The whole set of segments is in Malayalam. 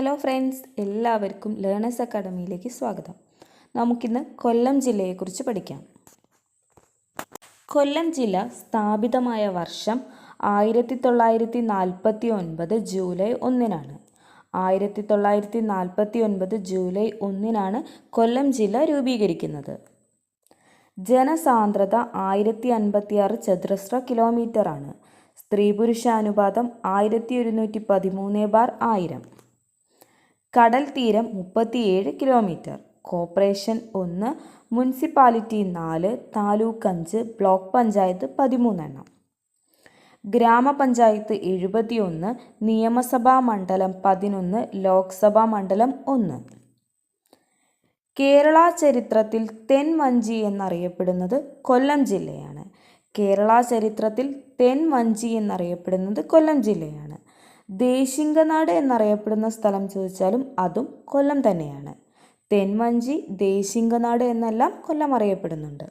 ഹലോ ഫ്രണ്ട്സ്, എല്ലാവർക്കും ലേണേഴ്സ് അക്കാഡമിയിലേക്ക് സ്വാഗതം. നമുക്കിന്ന് കൊല്ലം ജില്ലയെക്കുറിച്ച് പഠിക്കാം. കൊല്ലം ജില്ല സ്ഥാപിതമായ വർഷം 1949 ജൂലൈ 1-നാണ്. 1949 ജൂലൈ 1-നാണ് കൊല്ലം ജില്ല രൂപീകരിക്കുന്നത്. ജനസാന്ദ്രത 1056 ചതുരശ്ര കിലോമീറ്ററാണ്. സ്ത്രീ പുരുഷ അനുപാതം 1113/1000. കടൽ തീരം 37 kilometre. Corporation 1, municipality 4, taluk 5, block panchayat 13 ഗ്രാമപഞ്ചായത്ത് 71, നിയമസഭാ മണ്ഡലം 11, ലോക്സഭാ മണ്ഡലം 1. കേരള ചരിത്രത്തിൽ തെൻവഞ്ചി എന്നറിയപ്പെടുന്നത് കൊല്ലം ജില്ലയാണ്. കേരള ചരിത്രത്തിൽ തെൻവഞ്ചി എന്നറിയപ്പെടുന്നത് കൊല്ലം ജില്ലയാണ്. ദേശിംഗനാട് എന്നറിയപ്പെടുന്ന സ്ഥലം ചോദിച്ചാലും അതും കൊല്ലം തന്നെയാണ്. തെൻവഞ്ചി, ദേശിംഗനാട് എന്നെല്ലാം കൊല്ലം അറിയപ്പെടുന്നുണ്ട്.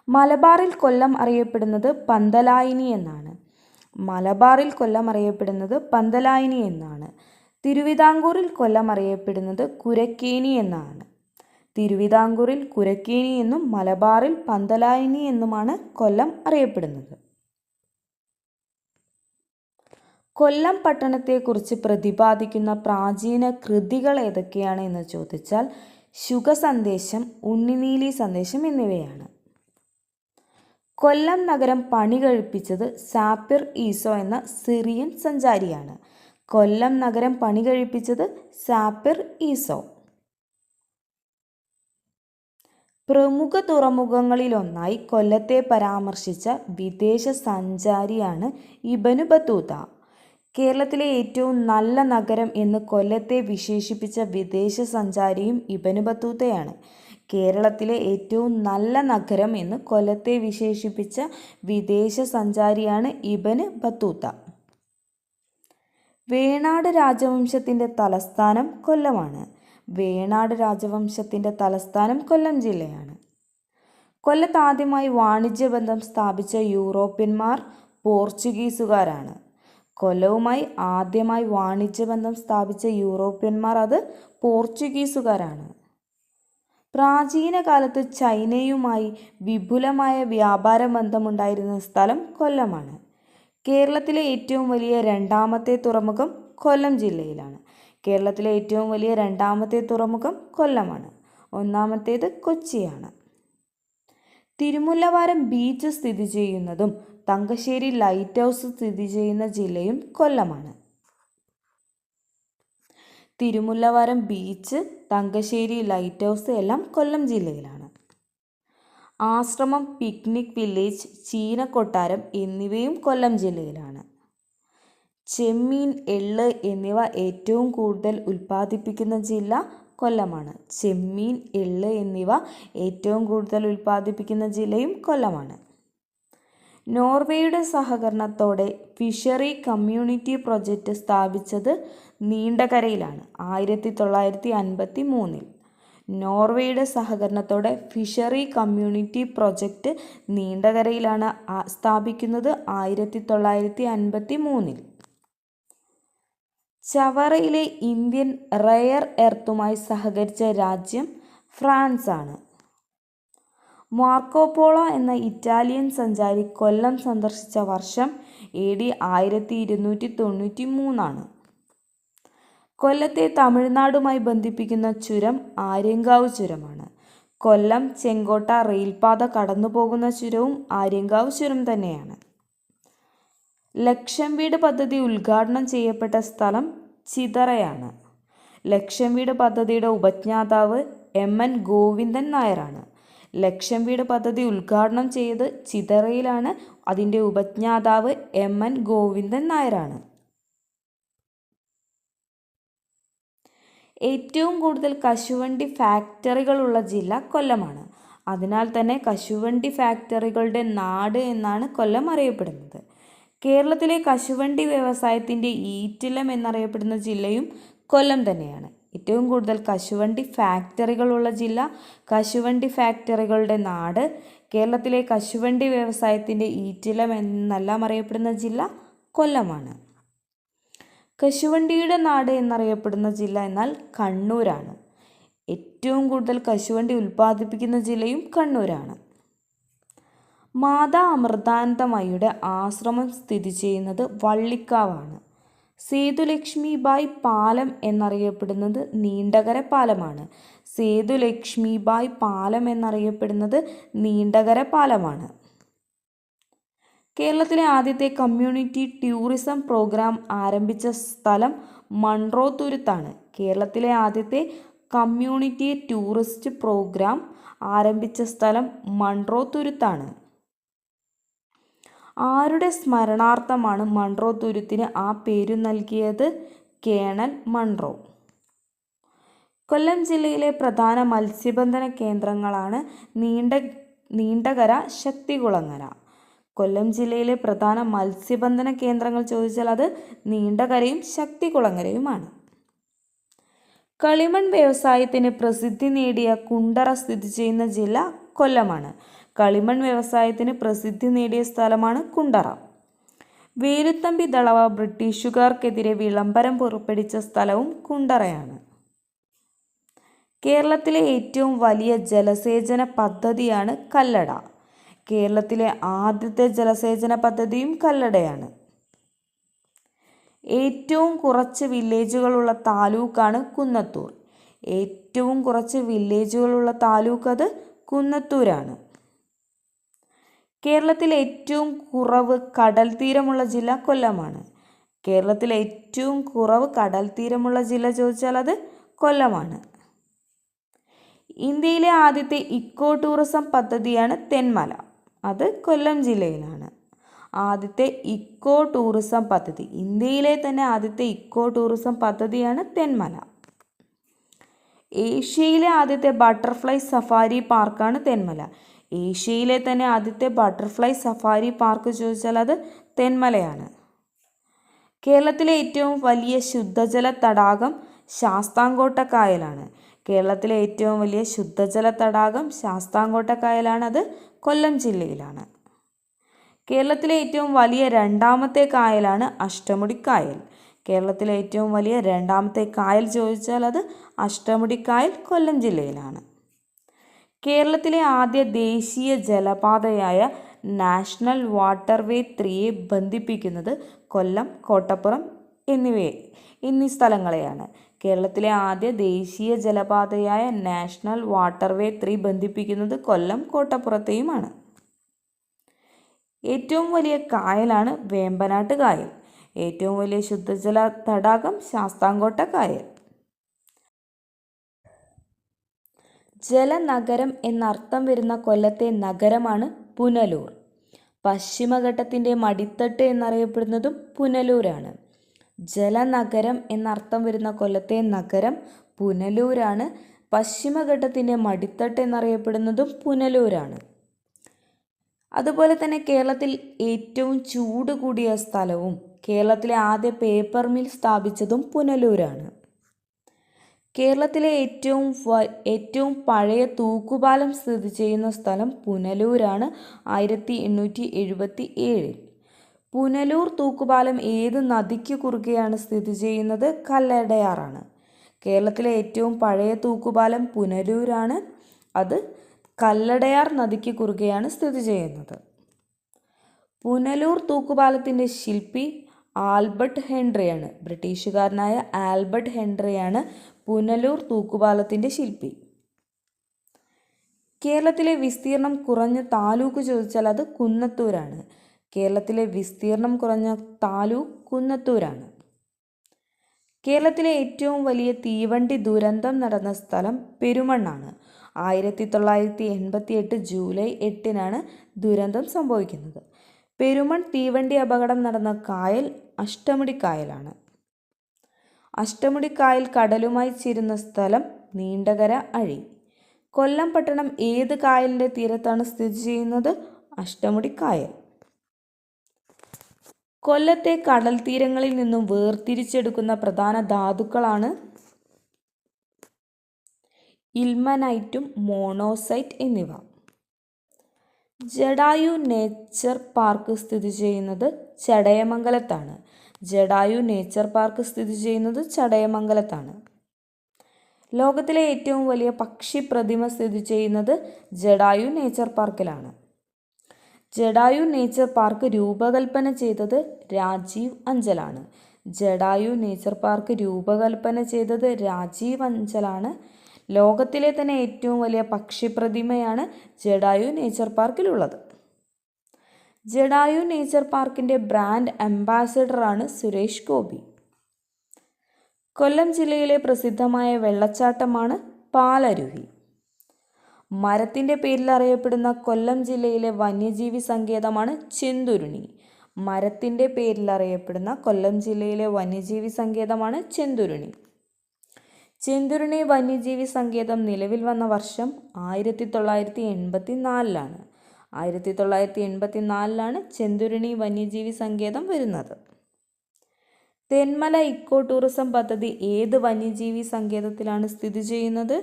മലബാറിൽ കൊല്ലം അറിയപ്പെടുന്നത് പന്തലായിനി എന്നാണ്. മലബാറിൽ കൊല്ലം അറിയപ്പെടുന്നത് പന്തലായിനി എന്നാണ്. തിരുവിതാംകൂറിൽ കൊല്ലം അറിയപ്പെടുന്നത് കുരക്കേനി എന്നാണ്. തിരുവിതാംകൂറിൽ കുരക്കേനി എന്നും മലബാറിൽ പന്തലായിനി എന്നുമാണ് കൊല്ലം അറിയപ്പെടുന്നത്. കൊല്ലം പട്ടണത്തെക്കുറിച്ച് പ്രതിപാദിക്കുന്ന പ്രാചീന കൃതികൾ ഏതൊക്കെയാണ് എന്ന് ചോദിച്ചാൽ ശുകസന്ദേശം, ഉണ്ണിനീലി സന്ദേശം എന്നിവയാണ്. കൊല്ലം നഗരം പണി കഴിപ്പിച്ചത് സാപ്പിർ ഈസോ എന്ന സിറിയൻ സഞ്ചാരിയാണ്. കൊല്ലം നഗരം പണി കഴിപ്പിച്ചത് സാപ്പിർ ഈസോ. പ്രമുഖ തുറമുഖങ്ങളിലൊന്നായി കൊല്ലത്തെ പരാമർശിച്ച വിദേശ സഞ്ചാരിയാണ് ഇബ്നു ബത്തൂത്ത. കേരളത്തിലെ ഏറ്റവും നല്ല നഗരം എന്ന് കൊല്ലത്തെ വിശേഷിപ്പിച്ച വിദേശ സഞ്ചാരിയും ഇബ്നു ബത്തൂത്തയാണ്. കേരളത്തിലെ ഏറ്റവും നല്ല നഗരം എന്ന് കൊല്ലത്തെ വിശേഷിപ്പിച്ച വിദേശ സഞ്ചാരിയാണ് ഇബ്നു ബത്തൂത്ത. വേണാട് രാജവംശത്തിൻ്റെ തലസ്ഥാനം കൊല്ലമാണ്. വേണാട് രാജവംശത്തിൻ്റെ തലസ്ഥാനം കൊല്ലം ജില്ലയാണ്. കൊല്ലത്ത് ആദ്യമായി വാണിജ്യബന്ധം സ്ഥാപിച്ച യൂറോപ്യന്മാർ പോർച്ചുഗീസുകാരാണ്. കൊല്ലവുമായി ആദ്യമായി വാണിജ്യബന്ധം സ്ഥാപിച്ച യൂറോപ്യന്മാർ അത് പോർച്ചുഗീസുകാരാണ്. പ്രാചീന കാലത്ത് ചൈനയുമായി വിപുലമായ വ്യാപാര ബന്ധമുണ്ടായിരുന്ന സ്ഥലം കൊല്ലമാണ്. കേരളത്തിലെ ഏറ്റവും വലിയ രണ്ടാമത്തെ തുറമുഖം കൊല്ലം ജില്ലയിലാണ്. കേരളത്തിലെ ഏറ്റവും വലിയ രണ്ടാമത്തെ തുറമുഖം കൊല്ലമാണ്. ഒന്നാമത്തേത് കൊച്ചിയാണ്. തിരുമുല്ലവാരം ബീച്ച് സ്ഥിതി ചെയ്യുന്നതും തങ്കശ്ശേരി ലൈറ്റ് ഹൗസ് സ്ഥിതി ചെയ്യുന്ന ജില്ലയും കൊല്ലമാണ്. Thirumullavaram beach, Thangassery lighthouse എല്ലാം കൊല്ലം ജില്ലയിലാണ്. ആശ്രമം, പിക്നിക് വില്ലേജ്, ചീനക്കൊട്ടാരം എന്നിവയും കൊല്ലം ജില്ലയിലാണ്. ചെമ്മീൻ, എള്ള് എന്നിവ ഏറ്റവും കൂടുതൽ ഉൽപ്പാദിപ്പിക്കുന്ന ജില്ല കൊല്ലമാണ്. ചെമ്മീൻ, എള്ള് എന്നിവ ഏറ്റവും കൂടുതൽ ഉൽപ്പാദിപ്പിക്കുന്ന ജില്ലയും കൊല്ലമാണ്. നോർവേയുടെ സഹകരണത്തോടെ ഫിഷറി കമ്മ്യൂണിറ്റി പ്രൊജക്റ്റ് സ്ഥാപിച്ചത് നീണ്ടകരയിലാണ് 1953. നോർവേയുടെ സഹകരണത്തോടെ ഫിഷറി കമ്മ്യൂണിറ്റി പ്രൊജക്റ്റ് നീണ്ടകരയിലാണ് സ്ഥാപിക്കുന്നത് 1953. ചവറയിലെ ഇന്ത്യൻ റെയർ എർത്തുമായി സഹകരിച്ച രാജ്യം ഫ്രാൻസാണ്. മാർക്കോപോളോ എന്ന ഇറ്റാലിയൻ സഞ്ചാരി കൊല്ലം സന്ദർശിച്ച വർഷം AD 1293. കൊല്ലത്തെ തമിഴ്നാടുമായി ബന്ധിപ്പിക്കുന്ന ചുരം ആര്യങ്കാവ് ചുരമാണ്. കൊല്ലം ചെങ്കോട്ട റെയിൽപാത കടന്നുപോകുന്ന ചുരവും ആര്യങ്കാവ് ചുരം തന്നെയാണ്. ലക്ഷം വീട് പദ്ധതി ഉദ്ഘാടനം ചെയ്യപ്പെട്ട സ്ഥലം ചിതറയാണ്. ലക്ഷം വീട് പദ്ധതിയുടെ ഉപജ്ഞാതാവ് MN ഗോവിന്ദൻ നായരാണ്. ലക്ഷം വീട് പദ്ധതി ഉദ്ഘാടനം ചെയ്ത് ചിതറയിലാണ്. അതിൻ്റെ ഉപജ്ഞാതാവ് MN ഗോവിന്ദൻ നായരാണ്. ഏറ്റവും കൂടുതൽ കശുവണ്ടി ഫാക്ടറികളുള്ള ജില്ല കൊല്ലമാണ്. അതിനാൽ തന്നെ കശുവണ്ടി ഫാക്ടറികളുടെ നാട് എന്നാണ് കൊല്ലം അറിയപ്പെടുന്നത്. കേരളത്തിലെ കശുവണ്ടി വ്യവസായത്തിൻ്റെ ഈറ്റില്ലം എന്നറിയപ്പെടുന്ന ജില്ലയും കൊല്ലം തന്നെയാണ്. ഏറ്റവും കൂടുതൽ കശുവണ്ടി ഫാക്ടറികളുള്ള ജില്ല, കശുവണ്ടി ഫാക്ടറികളുടെ നാട്, കേരളത്തിലെ കശുവണ്ടി വ്യവസായത്തിൻ്റെ ഈറ്റില്ലം എന്നെല്ലാം അറിയപ്പെടുന്ന ജില്ല കൊല്ലമാണ്. കശുവണ്ടിയുടെ നാട് എന്നറിയപ്പെടുന്ന ജില്ല എന്നാൽ കണ്ണൂരാണ്. ഏറ്റവും കൂടുതൽ കശുവണ്ടി ഉൽപ്പാദിപ്പിക്കുന്ന ജില്ലയും കണ്ണൂരാണ്. മാതാ അമൃതാനന്ദമയിയുടെ ആശ്രമം സ്ഥിതി ചെയ്യുന്നത് വള്ളിക്കാവാണ്. സേതുലക്ഷ്മിബായി പാലം എന്നറിയപ്പെടുന്നത് നീണ്ടകര പാലമാണ്. സേതുലക്ഷ്മിബായി പാലം എന്നറിയപ്പെടുന്നത് നീണ്ടകര പാലമാണ്. കേരളത്തിലെ ആദ്യത്തെ കമ്മ്യൂണിറ്റി ടൂറിസം പ്രോഗ്രാം ആരംഭിച്ച സ്ഥലം മൺട്രോത്തുരുത്താണ്. കേരളത്തിലെ ആദ്യത്തെ കമ്മ്യൂണിറ്റി ടൂറിസ്റ്റ് പ്രോഗ്രാം ആരംഭിച്ച സ്ഥലം മൺട്രോത്തുരുത്താണ്. ആരുടെ സ്മരണാർത്ഥമാണ് മൺട്രോത്തുരുത്തിന് ആ പേരു നൽകിയത്? Colonel Munro. കൊല്ലം ജില്ലയിലെ പ്രധാന മത്സ്യബന്ധന കേന്ദ്രങ്ങളാണ് നീണ്ടകര, ശക്തികുളങ്ങര. കൊല്ലം ജില്ലയിലെ പ്രധാന മത്സ്യബന്ധന കേന്ദ്രങ്ങൾ ചോദിച്ചാൽ അത് നീണ്ടകരയും ശക്തികുളങ്ങരയുമാണ്. കളിമൺ വ്യവസായത്തിന് പ്രസിദ്ധി നേടിയ കുണ്ടറ സ്ഥിതി ചെയ്യുന്ന ജില്ല കൊല്ലമാണ്. കളിമൺ വ്യവസായത്തിന് പ്രസിദ്ധി നേടിയ സ്ഥലമാണ് കുണ്ടറ. വേലുത്തമ്പി ദളവ ബ്രിട്ടീഷുകാർക്കെതിരെ വിളംബരം പുറപ്പെടുവിച്ച സ്ഥലവും കുണ്ടറയാണ്. കേരളത്തിലെ ഏറ്റവും വലിയ ജലസേചന പദ്ധതിയാണ് കല്ലട. കേരളത്തിലെ ആദ്യത്തെ ജലസേചന പദ്ധതിയും കല്ലടയാണ്. ഏറ്റവും കുറച്ച് വില്ലേജുകളുള്ള താലൂക്കാണ് കുന്നത്തൂർ. ഏറ്റവും കുറച്ച് വില്ലേജുകളുള്ള താലൂക്ക് അത് കുന്നത്തൂരാണ്. കേരളത്തിലെ ഏറ്റവും കുറവ് കടൽ തീരമുള്ള ജില്ല കൊല്ലമാണ്. കേരളത്തിലെ ഏറ്റവും കുറവ് കടൽ തീരമുള്ള ജില്ല ചോദിച്ചാൽ അത് കൊല്ലമാണ്. ഇന്ത്യയിലെ ആദ്യത്തെ ഇക്കോ ടൂറിസം പദ്ധതിയാണ് തെന്മല. അത് കൊല്ലം ജില്ലയിലാണ്. ആദ്യത്തെ ഇക്കോ ടൂറിസം പദ്ധതി, ഇന്ത്യയിലെ തന്നെ ആദ്യത്തെ ഇക്കോ ടൂറിസം പദ്ധതിയാണ് തെന്മല. ഏഷ്യയിലെ ആദ്യത്തെ ബട്ടർഫ്ലൈ സഫാരി പാർക്കാണ് തെന്മല. ഏഷ്യയിലെ തന്നെ ആദ്യത്തെ ബട്ടർഫ്ലൈ സഫാരി പാർക്ക് ചോദിച്ചാൽ അത് തെന്മലയാണ്. കേരളത്തിലെ ഏറ്റവും വലിയ ശുദ്ധജല തടാകം ശാസ്താംകോട്ട കായലാണ്. കേരളത്തിലെ ഏറ്റവും വലിയ ശുദ്ധജല തടാകം ശാസ്താംകോട്ട കായലാണ്. അത് കൊല്ലം ജില്ലയിലാണ്. കേരളത്തിലെ ഏറ്റവും വലിയ രണ്ടാമത്തെ കായലാണ് അഷ്ടമുടിക്കായൽ. കേരളത്തിലെ ഏറ്റവും വലിയ രണ്ടാമത്തെ കായൽ ചോദിച്ചാൽ അത് അഷ്ടമുടിക്കായൽ കൊല്ലം ജില്ലയിലാണ്. കേരളത്തിലെ ആദ്യ ദേശീയ ജലപാതയായ നാഷണൽ വാട്ടർവേ 3യെ ബന്ധിപ്പിക്കുന്നത് കൊല്ലം, കോട്ടപ്പുറം എന്നീ സ്ഥലങ്ങളെയാണ്. കേരളത്തിലെ ആദ്യ ദേശീയ ജലപാതയായ നാഷണൽ വാട്ടർവേ 3 ബന്ധിപ്പിക്കുന്നത് കൊല്ലം, കോട്ടപ്പുറത്തെയുമാണ്. ഏറ്റവും വലിയ കായലാണ് വേമ്പനാട്ട് കായൽ. ഏറ്റവും വലിയ ശുദ്ധജല തടാകം ശാസ്താംകോട്ട കായൽ. ജലനഗരം എന്നർത്ഥം വരുന്ന കൊല്ലത്തെ നഗരമാണ് പുനലൂർ. പശ്ചിമഘട്ടത്തിൻ്റെ മടിത്തട്ട് എന്നറിയപ്പെടുന്നതും പുനലൂരാണ്. ജലനഗരം എന്നർത്ഥം വരുന്ന കൊല്ലത്തെ നഗരം പുനലൂരാണ്. പശ്ചിമഘട്ടത്തിൻ്റെ മടിത്തട്ട് എന്നറിയപ്പെടുന്നതും പുനലൂരാണ്. അതുപോലെ തന്നെ കേരളത്തിൽ ഏറ്റവും ചൂട് കൂടിയ സ്ഥലവും കേരളത്തിലെ ആദ്യ പേപ്പർ മിൽ സ്ഥാപിച്ചതും പുനലൂരാണ്. കേരളത്തിലെ ഏറ്റവും പഴയ തൂക്കുപാലം സ്ഥിതി ചെയ്യുന്ന സ്ഥലം പുനലൂരാണ്. 1877. പുനലൂർ തൂക്കുപാലം ഏത് നദിക്ക് കുറുകെയാണ് സ്ഥിതി ചെയ്യുന്നത്? കല്ലടയാറാണ്. കേരളത്തിലെ ഏറ്റവും പഴയ തൂക്കുപാലം പുനലൂരാണ്. അത് കല്ലടയാർ നദിക്ക് കുറുകെയാണ് സ്ഥിതി ചെയ്യുന്നത്. പുനലൂർ തൂക്കുപാലത്തിൻ്റെ ശില്പി ആൽബർട്ട് ഹെൻറിയാണ്. ബ്രിട്ടീഷുകാരനായ ആൽബർട്ട് ഹെൻറിയാണ് പുനലൂർ തൂക്കുപാലത്തിൻ്റെ ശില്പി. കേരളത്തിലെ വിസ്തീർണം കുറഞ്ഞ താലൂക്ക് ചോദിച്ചാൽ അത് കുന്നത്തൂരാണ്. കേരളത്തിലെ വിസ്തീർണം കുറഞ്ഞ താലൂക്ക് കുന്നത്തൂരാണ്. കേരളത്തിലെ ഏറ്റവും വലിയ തീവണ്ടി ദുരന്തം നടന്ന സ്ഥലം പെരുമണ്ണാണ്. 1988 ജൂലൈ 8-നാണ് ദുരന്തം സംഭവിക്കുന്നത്. പെരുമൺ തീവണ്ടി അപകടം നടന്ന കായൽ അഷ്ടമുടിക്കായലാണ്. അഷ്ടമുടിക്കായൽ കടലുമായി ചേരുന്ന സ്ഥലം നീണ്ടകര അഴി. കൊല്ലം പട്ടണം ഏത് കായലിൻ്റെ തീരത്താണ് സ്ഥിതി ചെയ്യുന്നത്? അഷ്ടമുടിക്കായൽ. കൊല്ലത്തെ കടൽ തീരങ്ങളിൽ നിന്നും വേർതിരിച്ചെടുക്കുന്ന പ്രധാന ധാതുക്കളാണ് ഇൽമനൈറ്റും മോണോസൈറ്റ് എന്നിവ. ജടായു നേച്ചർ പാർക്ക് സ്ഥിതി ചെയ്യുന്നത് ചടയമംഗലത്താണ്. ജടായു നേച്ചർ പാർക്ക് സ്ഥിതി ചെയ്യുന്നത് ചടയമംഗലത്താണ്. ലോകത്തിലെ ഏറ്റവും വലിയ പക്ഷി പ്രതിമ സ്ഥിതി ചെയ്യുന്നത് ജടായു നേച്ചർ പാർക്കിലാണ്. ജടായു നേച്ചർ പാർക്ക് രൂപകൽപ്പന ചെയ്തത് രാജീവ് അഞ്ചലാണ്. ജടായു നേച്ചർ പാർക്ക് രൂപകൽപ്പന ചെയ്തത് രാജീവ് അഞ്ചലാണ്. ലോകത്തിലെ തന്നെ ഏറ്റവും വലിയ പക്ഷി പ്രതിമയാണ് ജടായു നേച്ചർ പാർക്കിലുള്ളത്. ജടായു നേച്ചർ പാർക്കിൻ്റെ ബ്രാൻഡ് അംബാസഡറാണ് സുരേഷ് ഗോപി. കൊല്ലം ജില്ലയിലെ പ്രസിദ്ധമായ വെള്ളച്ചാട്ടമാണ് പാലരുവി. മരത്തിൻ്റെ പേരിൽ അറിയപ്പെടുന്ന കൊല്ലം ജില്ലയിലെ വന്യജീവി സങ്കേതമാണ് ചെന്തുരുണി. മരത്തിൻ്റെ പേരിൽ അറിയപ്പെടുന്ന കൊല്ലം ജില്ലയിലെ വന്യജീവി സങ്കേതമാണ് ചെന്തുരുണി. ചെന്തുരുണി വന്യജീവി സങ്കേതം നിലവിൽ വന്ന വർഷം 1984. 1984 ചെന്തുരുണി വന്യജീവി സങ്കേതം വരുന്നത്. തെന്മല ഇക്കോ ടൂറിസം പദ്ധതി ഏത് വന്യജീവി സങ്കേതത്തിലാണ് സ്ഥിതി ചെയ്യുന്നത്?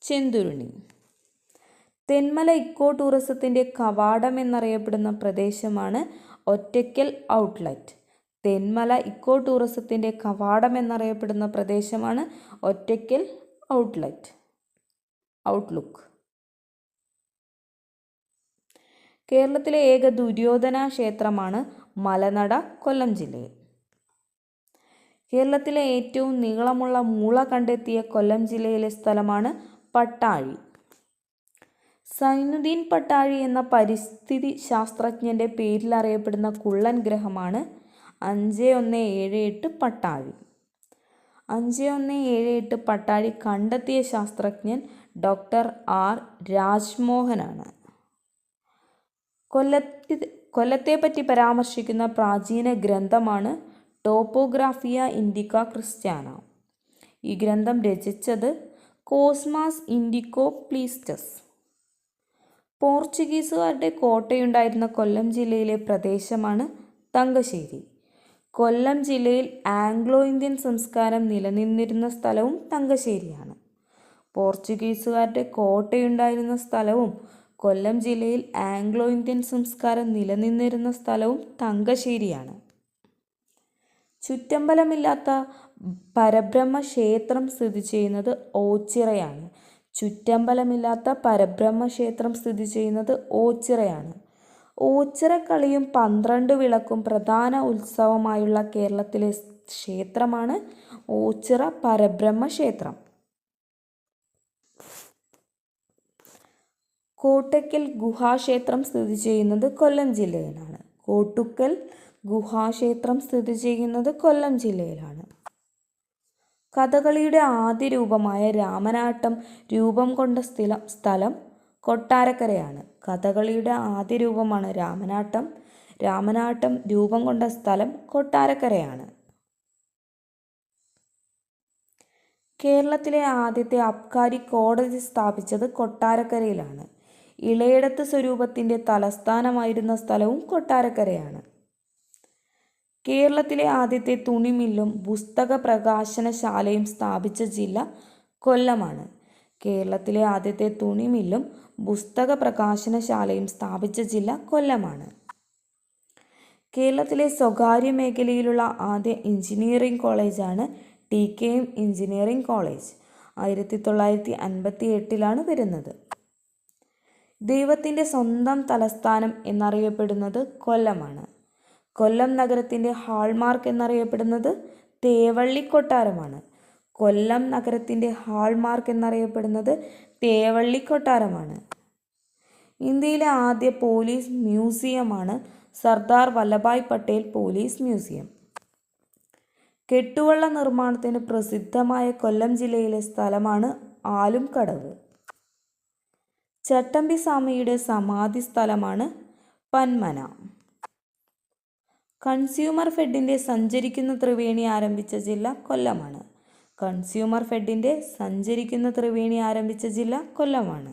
ചെന്തുരുണി. തെന്മല ഇക്കോ ടൂറിസത്തിൻ്റെ കവാടം എന്നറിയപ്പെടുന്ന പ്രദേശമാണ് ഒറ്റയ്ക്കൽ ഔട്ട്ലെറ്റ്. തെന്മല ഇക്കോ ടൂറിസത്തിൻ്റെ കവാടം എന്നറിയപ്പെടുന്ന പ്രദേശമാണ് ഒറ്റയ്ക്കൽ ഔട്ട്ലുക്ക്. കേരളത്തിലെ ഏക ദുര്യോധന ക്ഷേത്രമാണ് മലനട, കൊല്ലം ജില്ലയിൽ. കേരളത്തിലെ ഏറ്റവും നീളമുള്ള മുള കണ്ടെത്തിയ കൊല്ലം ജില്ലയിലെ സ്ഥലമാണ് പട്ടാഴി. സൈനുദ്ദീൻ പട്ടാഴി എന്ന പരിസ്ഥിതി ശാസ്ത്രജ്ഞൻ്റെ പേരിൽ അറിയപ്പെടുന്ന കുള്ളൻ ഗ്രഹമാണ് 5178 പട്ടാഴി. 5178 പട്ടാഴി കണ്ടെത്തിയ ശാസ്ത്രജ്ഞൻ ഡോക്ടർ ആർ രാജ്മോഹനാണ്. കൊല്ലത്തെപ്പറ്റി പരാമർശിക്കുന്ന പ്രാചീന ഗ്രന്ഥമാണ് ടോപ്പോഗ്രാഫിയ ഇൻഡിക്ക ക്രിസ്ത്യാന. ഈ ഗ്രന്ഥം രചിച്ചത് കോസ്മാസ് ഇൻഡിക്കോപ്ലീസ്റ്റസ്. പോർച്ചുഗീസുകാരുടെ കോട്ടയുണ്ടായിരുന്ന കൊല്ലം ജില്ലയിലെ പ്രദേശമാണ് തങ്കശ്ശേരി. കൊല്ലം ജില്ലയിൽ ആംഗ്ലോ ഇന്ത്യൻ സംസ്കാരം നിലനിന്നിരുന്ന സ്ഥലവും തങ്കശ്ശേരിയാണ്. പോർച്ചുഗീസുകാരുടെ കോട്ടയുണ്ടായിരുന്ന സ്ഥലവും കൊല്ലം ജില്ലയിൽ ആംഗ്ലോ ഇന്ത്യൻ സംസ്കാരം നിലനിന്നിരുന്ന സ്ഥലവും തങ്കശ്ശേരിയാണ്. ചുറ്റമ്പലമില്ലാത്ത പരബ്രഹ്മ ക്ഷേത്രം സ്ഥിതി ചെയ്യുന്നത് ഓച്ചിറയാണ്. ചുറ്റമ്പലമില്ലാത്ത പരബ്രഹ്മ ക്ഷേത്രം സ്ഥിതി ചെയ്യുന്നത് ഓച്ചിറയാണ്. ഓച്ചിറക്കളിയും 12 വിളക്കും പ്രധാന ഉത്സവമായുള്ള കേരളത്തിലെ ക്ഷേത്രമാണ് ഓച്ചിറ പരബ്രഹ്മ ക്ഷേത്രം. കോട്ടയ്ക്കൽ ഗുഹാക്ഷേത്രം സ്ഥിതി ചെയ്യുന്നത് കൊല്ലം ജില്ലയിലാണ്. കോട്ടുക്കൽ ഗുഹാക്ഷേത്രം സ്ഥിതി ചെയ്യുന്നത് കൊല്ലം ജില്ലയിലാണ്. കഥകളിയുടെ ആദ്യ രൂപമായ രാമനാട്ടം രൂപം കൊണ്ട സ്ഥലം കൊട്ടാരക്കരയാണ്. കഥകളിയുടെ ആദ്യ രൂപമാണ് രാമനാട്ടം. രാമനാട്ടം രൂപം കൊണ്ട സ്ഥലം കൊട്ടാരക്കരയാണ്. കേരളത്തിലെ ആദ്യത്തെ അബ്കാരി കോടതി സ്ഥാപിച്ചത് കൊട്ടാരക്കരയിലാണ്. ഇളയിടത്ത് സ്വരൂപത്തിൻ്റെ തലസ്ഥാനമായിരുന്ന സ്ഥലവും കൊട്ടാരക്കരയാണ്. കേരളത്തിലെ ആദ്യത്തെ തുണിമില്ലും പുസ്തക പ്രകാശനശാലയും സ്ഥാപിച്ച ജില്ല കൊല്ലമാണ്. കേരളത്തിലെ ആദ്യത്തെ തുണിമില്ലും പുസ്തക പ്രകാശനശാലയും സ്ഥാപിച്ച ജില്ല കൊല്ലമാണ്. കേരളത്തിലെ സ്വകാര്യ മേഖലയിലുള്ള ആദ്യ എഞ്ചിനീയറിംഗ് കോളേജാണ് TKM എഞ്ചിനീയറിംഗ് കോളേജ്. 1958 വരുന്നത്. ദൈവത്തിൻ്റെ സ്വന്തം തലസ്ഥാനം എന്നറിയപ്പെടുന്നത് കൊല്ലമാണ്. കൊല്ലം നഗരത്തിൻ്റെ ഹാൾമാർക്ക് എന്നറിയപ്പെടുന്നത് തേവള്ളി കൊട്ടാരമാണ്. കൊല്ലം നഗരത്തിൻ്റെ ഹാൾമാർക്ക് എന്നറിയപ്പെടുന്നത് തേവള്ളി കൊട്ടാരമാണ്. ഇന്ത്യയിലെ ആദ്യ പോലീസ് മ്യൂസിയമാണ് സർദാർ വല്ലഭായ് പട്ടേൽ പോലീസ് മ്യൂസിയം. കെട്ടുവള്ള നിർമ്മാണത്തിന് പ്രസിദ്ധമായ കൊല്ലം ജില്ലയിലെ സ്ഥലമാണ് ആലുംകടവ്. ചട്ടമ്പി സ്വാമിയുടെ സമാധി സ്ഥലമാണ് പന്മന. കൺസ്യൂമർ ഫെഡിൻ്റെ സഞ്ചരിക്കുന്ന ത്രിവേണി ആരംഭിച്ച ജില്ല കൊല്ലമാണ്. കൺസ്യൂമർ ഫെഡിൻ്റെ സഞ്ചരിക്കുന്ന ത്രിവേണി ആരംഭിച്ച ജില്ല കൊല്ലമാണ്.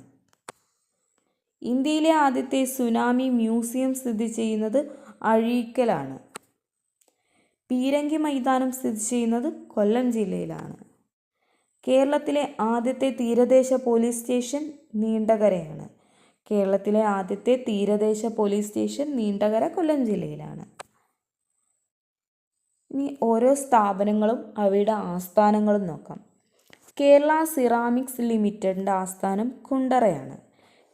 ഇന്ത്യയിലെ ആദ്യത്തെ സുനാമി മ്യൂസിയം സ്ഥിതി ചെയ്യുന്നത് അഴീക്കലാണ്. പീരങ്കി മൈതാനം സ്ഥിതി ചെയ്യുന്നത് കൊല്ലം ജില്ലയിലാണ്. കേരളത്തിലെ ആദ്യത്തെ തീരദേശ പോലീസ് സ്റ്റേഷൻ നീണ്ടകരയാണ്. കേരളത്തിലെ ആദ്യത്തെ തീരദേശ പോലീസ് സ്റ്റേഷൻ നീണ്ടകര കൊല്ലം ജില്ലയിലാണ്. ഇനി ഓരോ സ്ഥാപനങ്ങളും അവയുടെ ആസ്ഥാനങ്ങളും നോക്കാം. കേരള സിറാമിക്സ് ലിമിറ്റഡിൻ്റെ ആസ്ഥാനം കുണ്ടറയാണ്.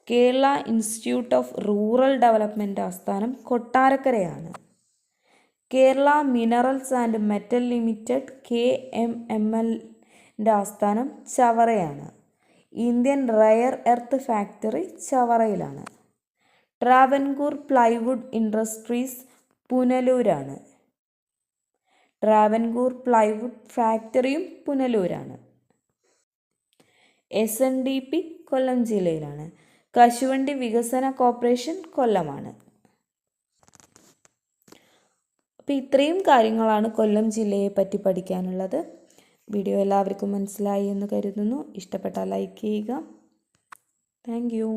Kerala institute of rural development ആസ്ഥാനം കൊട്ടാരക്കരയാണ്. Kerala minerals and metal limited KMMLൻ്റെ ആസ്ഥാനം ചവറയാണ്. ഇന്ത്യൻ റയർ എർത്ത് ഫാക്ടറി ചവറയിലാണ്. ട്രാവൻകൂർ പ്ലൈവുഡ് ഇൻഡസ്ട്രീസ് പുനലൂരാണ്. ട്രാവൻകൂർ പ്ലൈവുഡ് ഫാക്ടറിയും പുനലൂരാണ്. SNDP കൊല്ലം ജില്ലയിലാണ്. കശുവണ്ടി വികസന കോർപ്പറേഷൻ കൊല്ലമാണ്. അപ്പോൾ ഇത്രയും കാര്യങ്ങളാണ് കൊല്ലം ജില്ലയെ പറ്റി പഠിക്കാനുള്ളത്. വീഡിയോ എല്ലാവർക്കും മനസ്സിലായി എന്ന് കരുതുന്നു. ഇഷ്ടപ്പെട്ടാൽ ലൈക്ക് ചെയ്യുക. Thank you.